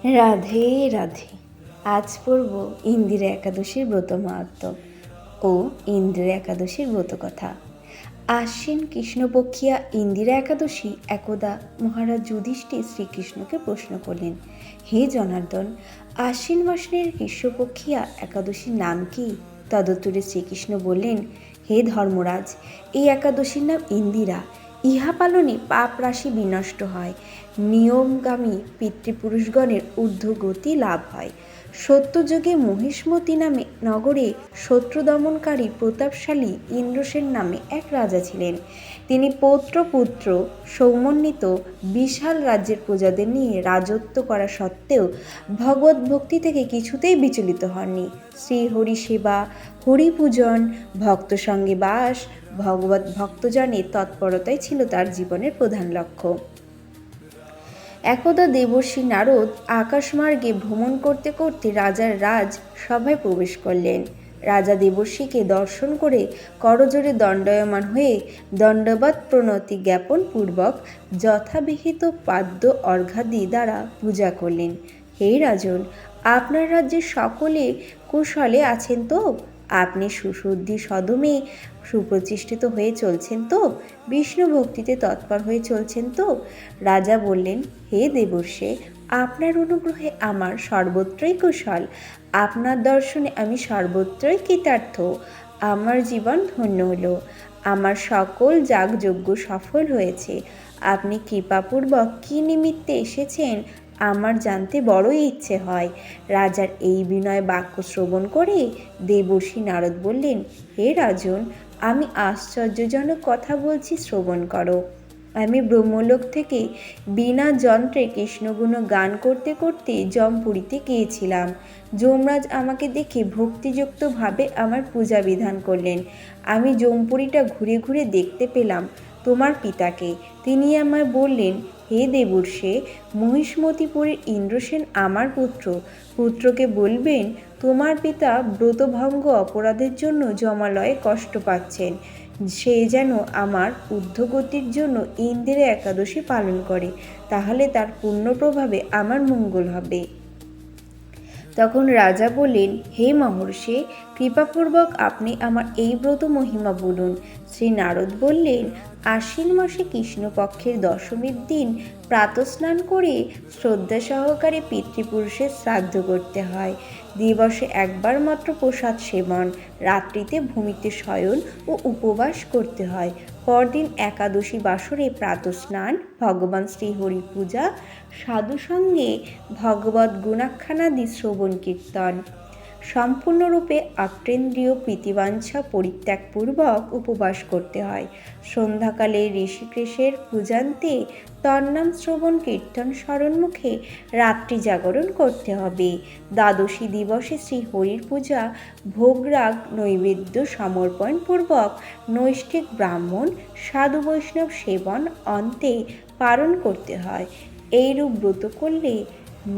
রাধে রাধে। আজ পড়ব ইন্দিরা একাদশীর ব্রত মাহাত্ম্য ও ইন্দিরা একাদশীর ব্রত কথা। আশ্বিন কৃষ্ণপক্ষিয়া ইন্দিরা একাদশী একদা মহারাজ যুধিষ্ঠির শ্রীকৃষ্ণকে প্রশ্ন করলেন, হে জনার্দন, আশ্বিন মাসের কৃষ্ণপক্ষিয়া একাদশীর নাম কি? তদুত্তরে শ্রীকৃষ্ণ বললেন, হে ধর্মরাজ, এই একাদশীর নাম ইন্দিরা। ইহা পালনে পাপ রাশি বিনষ্ট হয়, নিয়মগামী পিতৃপুরুষগণের ঊর্ধ্বগতি লাভ হয়। সত্যযুগে মহিষ্মতি নামে নগরে শত্রু দমনকারী প্রতাপশালী ইন্দ্রসেন নামে এক রাজা ছিলেন। তিনি পৌত্র পুত্র সমন্বিত বিশাল রাজ্যের প্রজাদের নিয়ে রাজত্ব করা সত্ত্বেও ভগবত ভক্তি থেকে কিছুতেই বিচলিত হননি। শ্রীহরি সেবা, হরিপূজন, ভক্ত সঙ্গে বাস, ভগবত ভক্তজনের তৎপরতাই ছিল তার জীবনের প্রধান লক্ষ্য। একদা দেবর্ষি নারদ আকাশমার্গে ভ্রমণ করতে করতে রাজার রাজ সভায় প্রবেশ করলেন। রাজা দেবর্ষিকে দর্শন করে করজোড়ে দণ্ডায়মান হয়ে দণ্ডবৎ প্রণতি জ্ঞাপন পূর্বক যথাবিহিত পাদ্য অর্ঘ্যাদি দ্বারা পূজা করলেন। হে রাজন, আপনার রাজ্যের সকলে কুশলে আছেন তো? আপনি সুশুদ্ধি সদমে সুপ্রতিষ্ঠিত হয়ে চলছেন তো? বিষ্ণু ভক্তিতে তৎপর হয়ে চলছেন তো? রাজা বললেন, হে দেবর্ষে, আপনার অনুগ্রহে আমার সর্বত্রই কুশল। আপনার দর্শনে আমি সর্বত্রই কৃতার্থ। আমার জীবন ধন্য হলো। আমার সকল যাগযজ্ঞ সফল হয়েছে। আপনি কৃপাপূর্বক কী নিমিত্তে এসেছেন আমার জানতে বড়ই ইচ্ছে হয়। রাজার এই বিনয় বাক্য শ্রবণ করে দেবর্ষি নারদ বললেন, হে রাজন, আমি আশ্চর্যজনক কথা বলছি, শ্রবণ করো। আমি ব্রহ্মলোক থেকে বিনা যন্ত্রে কৃষ্ণগুণ গান করতে করতে যমপুরীতে গিয়েছিলাম। যমরাজ আমাকে দেখে ভক্তিযুক্তভাবে আমার পূজা বিধান করলেন। আমি যমপুরীটা ঘুরে ঘুরে দেখতে পেলাম তোমার পিতাকে। তিনি আমায় বললেন, হে দেবর্ষে, মহিষ্মতিপুরের ইন্দ্রসেন আমার পুত্র। পুত্রকে বলবেন তোমার পিতা ব্রতভঙ্গ অপরাধের জন্য যমালয়ে কষ্ট পাচ্ছেন। সে যেন আমার ঊর্ধ্বগতির জন্য ইন্দিরা একাদশী পালন করে, তাহলে তার পুণ্য প্রভাবে আমার মঙ্গল হবে। তখন রাজা বললেন, হে মহর্ষি, কৃপাপূর্বক আপনি আমার এই ব্রত মহিমা বলুন। শ্রী নারদ বললেন, আশ্বিন মাসে কৃষ্ণপক্ষের দশমীর দিন প্রাতঃস্নান করে শ্রদ্ধা সহকারে পিতৃপুরুষের শ্রাদ্ধ করতে হয়। দিবসে একবার মাত্র প্রসাদ সেবন, রাত্রিতে ভূমিতে শয়ন ও উপবাস করতে হয়। পরদিন একাদশী বাসরে প্রাতঃস্নান, ভগবান শ্রীহরি পূজা, সাধু সঙ্গে ভগবত গুণাখ্যানাদি শ্রবণ কীর্তন, সম্পূর্ণরূপে আত্মেন্দ্রিয় প্রীতিবাঞ্ছা পরিত্যাগপূর্বক উপবাস করতে হয়। সন্ধ্যাকালে ঋষিকেশের পূজান্তে তন্নাম শ্রবণ কীর্তন স্মরণমুখে রাত্রি জাগরণ করতে হবে। দ্বাদশী দিবসে শ্রীহরির পূজা, ভোগরাগ নৈবেদ্য সমর্পণপূর্বক নৈষ্ঠিক ব্রাহ্মণ, সাধু বৈষ্ণব সেবন অন্তে পালন করতে হয়। এইরূপ ব্রত করলে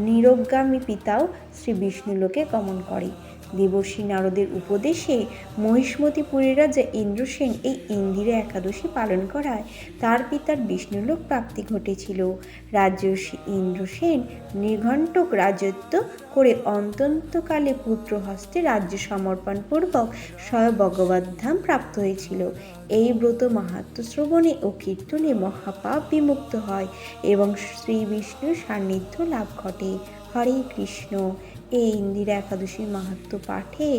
নিরোগগামী পিতাও শ্রী বিষ্ণুলোকে গমন করে। দেবর্ষি নারদের উপদেশে মহিষ্মতিপুরের রাজা ইন্দ্রসেন এই ইন্দিরা একাদশী পালন করায় তার পিতার বিষ্ণুলোক প্রাপ্তি ঘটেছিল। রাজর্ষি ইন্দ্রসেন নির্ঘণ্টক রাজত্ব করে অন্তন্তকালে পুত্র হস্তে রাজ্য সমর্পণপূর্বক স্বয়ং ভগবদ্ধাম প্রাপ্ত হয়েছিল। এই ব্রত মাহাত্ম্য শ্রবণে ও কীর্তনে মহাপাপ বিমুক্ত হয় এবং শ্রী বিষ্ণুর সান্নিধ্য লাভ ঘটে। হরে কৃষ্ণ। এই ইন্দিরা একাদশীর মাহাত্ম্য পাঠে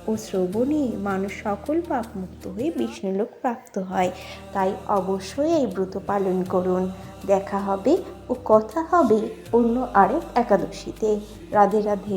ও শ্রবণে মানুষ সকল পাপ মুক্ত হয়ে বিষ্ণুলোক প্রাপ্ত হয়। তাই অবশ্যই এই ব্রত পালন করুন। দেখা হবে ও কথা হবে অন্য আরেক একাদশীতে। রাধে রাধে।